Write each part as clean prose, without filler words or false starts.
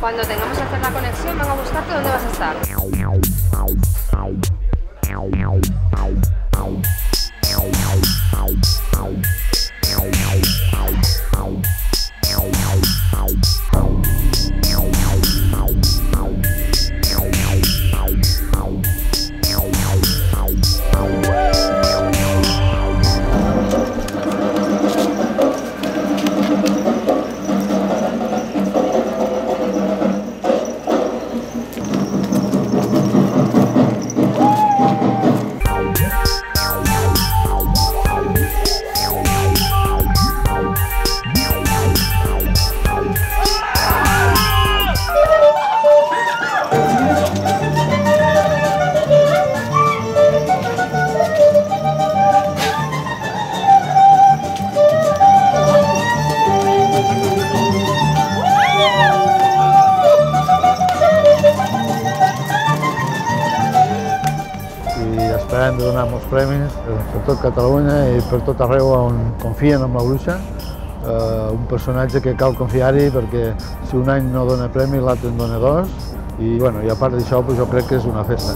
Cuando tengamos que hacer la conexión, van a buscarte dónde vas a estar. Esperem de donar molts premis per tot Catalunya i per tot arreu on confien en la bruixa. Un personatge que cal confiar-hi perquè si un any no dona premi l'altre en dona dos i, bueno, i a part d'això jo crec que és una festa.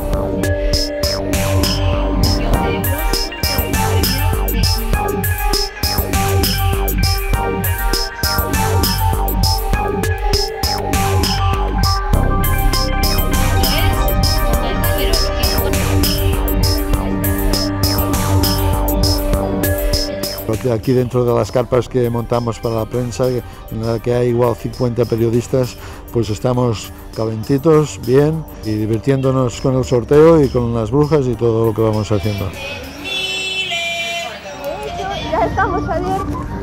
Aquí dentro de las carpas que montamos para la prensa, en la que hay igual 50 periodistas, pues estamos calentitos, bien y divirtiéndonos con el sorteo y con las brujas y todo lo que vamos haciendo. Ya estamos, Javier,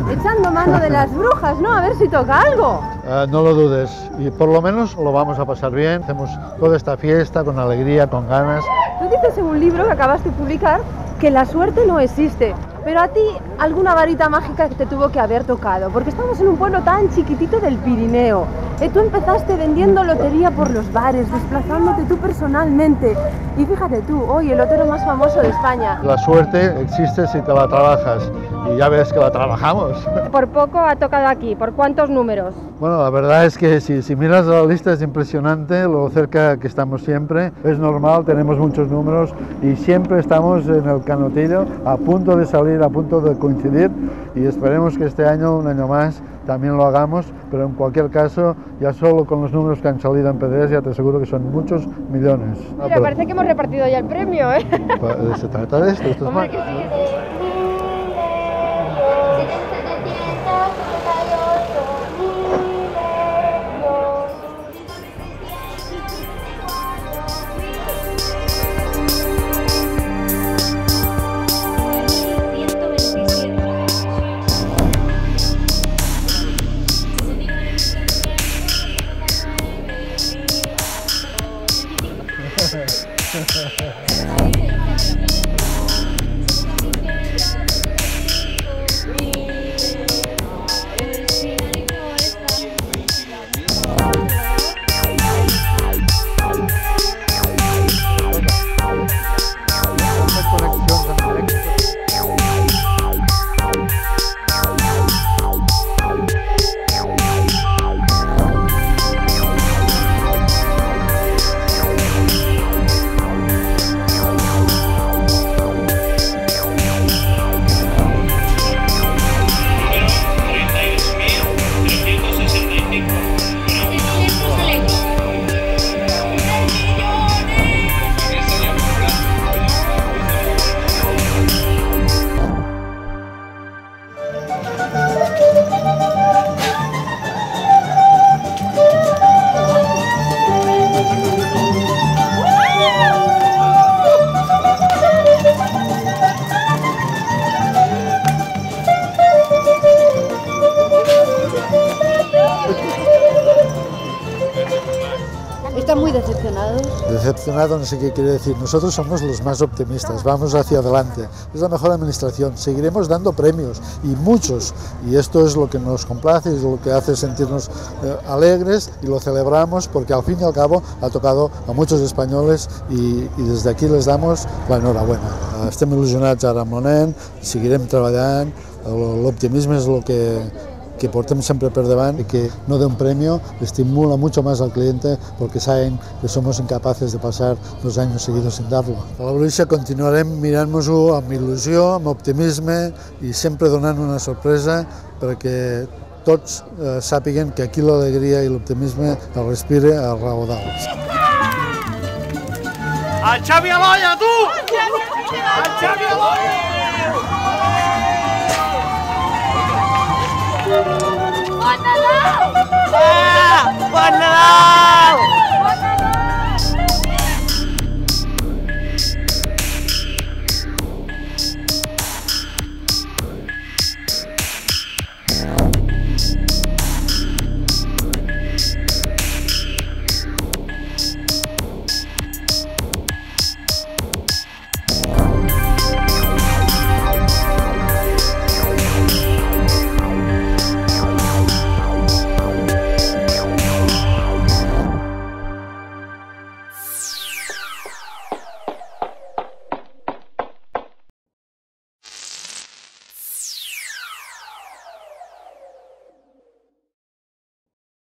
echando mano de las brujas, ¿no? A ver si toca algo. No lo dudes, y por lo menos lo vamos a pasar bien. Hacemos toda esta fiesta con alegría, con ganas. Tú dices en un libro que acabas de publicar que la suerte no existe, pero a ti alguna varita mágica que te tuvo que haber tocado, porque estamos en un pueblo tan chiquitito del Pirineo. Tú empezaste vendiendo lotería por los bares, desplazándote tú personalmente. Y fíjate tú, hoy el lotero más famoso de España. La suerte existe si te la trabajas, y ya ves que la trabajamos. Por poco ha tocado aquí, ¿por cuántos números? Bueno, la verdad es que si miras la lista es impresionante lo cerca que estamos siempre. Es normal, tenemos muchos números y siempre estamos en el canotillo, a punto de salir, a punto de coincidir, y esperemos que este año, un año más, también lo hagamos, pero en cualquier caso, ya solo con los números que han salido en PDS ya te aseguro que son muchos millones. Mira, parece que hemos repartido ya el premio, ¿eh? Se trata de esto es más. Que sí. ¿Están muy decepcionados? Decepcionado no sé qué quiere decir. Nosotros somos los más optimistas, vamos hacia adelante. Es la mejor administración, seguiremos dando premios y muchos. Y esto es lo que nos complace, es lo que hace sentirnos alegres y lo celebramos porque al fin y al cabo ha tocado a muchos españoles y desde aquí les damos la enhorabuena. Estem il·lusionats ara amb l'ONEN, seguirem treballant, l'optimisme és el que portem siempre por delante y que no de un premio estimula mucho más al cliente porque saben que somos incapaces de pasar 2 años seguidos sin darlo. A la Bruixa continuarem mirant-nos-ho amb il·lusió, amb optimisme i sempre donant una sorpresa perquè tots sàpiguen que aquí l'alegria i l'optimisme el respire a Raudals. ¡Al Xavi Aloia, tu! ¡Al Xavi Aloia! Bon Nadal! Bon Nadal!